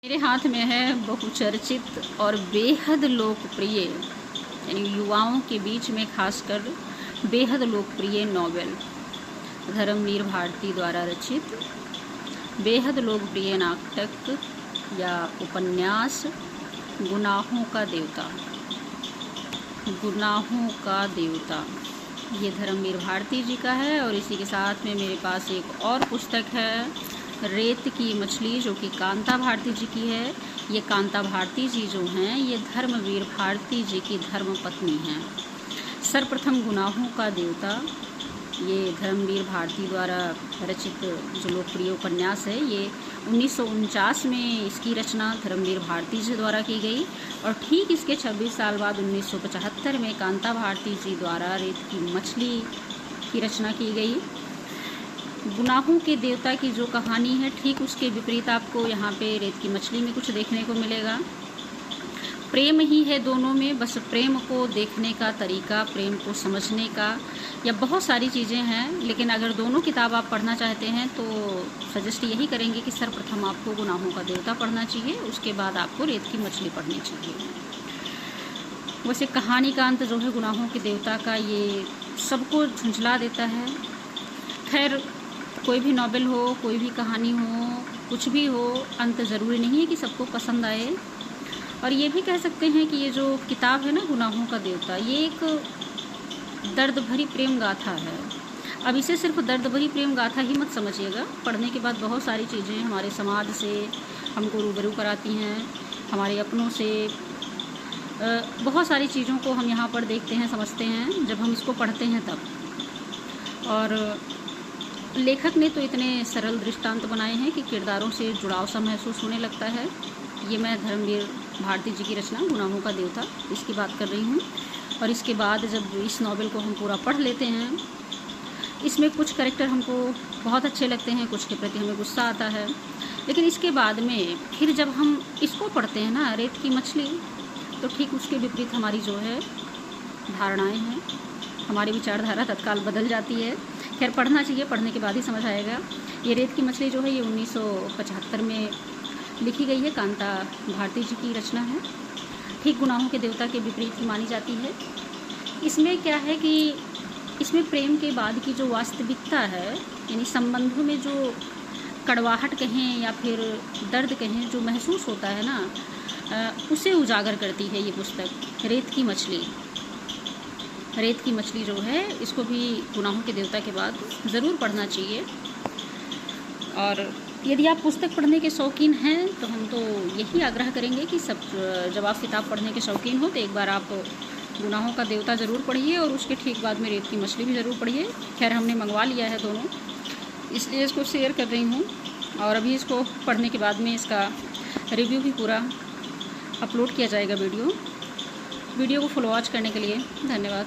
मेरे हाथ में है बहुचर्चित और बेहद लोकप्रिय यानी युवाओं के बीच में खासकर बेहद लोकप्रिय नॉवेल धर्मवीर भारती द्वारा रचित बेहद लोकप्रिय नाटक या उपन्यास गुनाहों का देवता। गुनाहों का देवता ये धर्मवीर भारती जी का है। और इसी के साथ में मेरे पास एक और पुस्तक है रेत की मछली, जो कि कांता भारती जी की है। ये कांता भारती जी जो हैं ये धर्मवीर भारती जी की धर्मपत्नी हैं। सर्वप्रथम गुनाहों का देवता ये धर्मवीर भारती द्वारा रचित जो लोकप्रिय उपन्यास है, ये 1949 में इसकी रचना धर्मवीर भारती जी द्वारा की गई और ठीक इसके 26 साल बाद 1975 में कांता भारती जी द्वारा रेत की मछली की रचना की गई। गुनाहों के देवता की जो कहानी है ठीक उसके विपरीत आपको यहाँ पे रेत की मछली में कुछ देखने को मिलेगा। प्रेम ही है दोनों में, बस प्रेम को देखने का तरीका, प्रेम को समझने का या बहुत सारी चीज़ें हैं। लेकिन अगर दोनों किताब आप पढ़ना चाहते हैं तो सजेस्ट यही करेंगे कि सर्वप्रथम आपको गुनाहों का देवता पढ़ना चाहिए, उसके बाद आपको रेत की मछली पढ़नी चाहिए। वैसे कहानी का अंत जो है गुनाहों के देवता का ये सबको झुंझला देता है। खैर कोई भी नॉवेल हो, कोई भी कहानी हो, कुछ भी हो, अंत ज़रूरी नहीं है कि सबको पसंद आए। और ये भी कह सकते हैं कि ये जो किताब है ना गुनाहों का देवता, ये एक दर्द भरी प्रेम गाथा है। अब इसे सिर्फ दर्द भरी प्रेम गाथा ही मत समझिएगा, पढ़ने के बाद बहुत सारी चीज़ें हमारे समाज से हमको रूबरू कराती हैं, हमारे अपनों से बहुत सारी चीज़ों को हम यहाँ पर देखते हैं, समझते हैं जब हम इसको पढ़ते हैं तब। और लेखक ने तो इतने सरल दृष्टांत बनाए हैं कि किरदारों से जुड़ाव सा महसूस होने लगता है। ये मैं धर्मवीर भारती जी की रचना गुनाहों का देवता इसकी बात कर रही हूँ। और इसके बाद जब इस नॉवेल को हम पूरा पढ़ लेते हैं, इसमें कुछ कैरेक्टर हमको बहुत अच्छे लगते हैं, कुछ के प्रति हमें गुस्सा आता है। लेकिन इसके बाद में फिर जब हम इसको पढ़ते हैं ना रेत की मछली, तो ठीक उसके विपरीत हमारी जो है धारणाएँ हैं, हमारी विचारधारा तत्काल बदल जाती है। खैर पढ़ना चाहिए, पढ़ने के बाद ही समझ आएगा। ये रेत की मछली जो है ये 1975 में लिखी गई है, कांता भारती जी की रचना है। ठीक गुनाहों के देवता के विपरीत ही मानी जाती है। इसमें क्या है कि इसमें प्रेम के बाद की जो वास्तविकता है, यानी संबंधों में जो कड़वाहट कहें या फिर दर्द कहें जो महसूस होता है ना, उसे उजागर करती है ये पुस्तक रेत की मछली। रेत की मछली जो है इसको भी गुनाहों के देवता के बाद ज़रूर पढ़ना चाहिए। और यदि आप पुस्तक पढ़ने के शौकीन हैं तो हम तो यही आग्रह करेंगे कि जब आप किताब पढ़ने के शौकीन हो तो एक बार आप गुनाहों का देवता ज़रूर पढ़िए और उसके ठीक बाद में रेत की मछली भी ज़रूर पढ़िए। खैर हमने मंगवा लिया है दोनों, इसलिए इसको शेयर कर रही हूँ। और अभी इसको पढ़ने के बाद में इसका रिव्यू भी पूरा अपलोड किया जाएगा वीडियो को फॉलो वॉच करने के लिए धन्यवाद।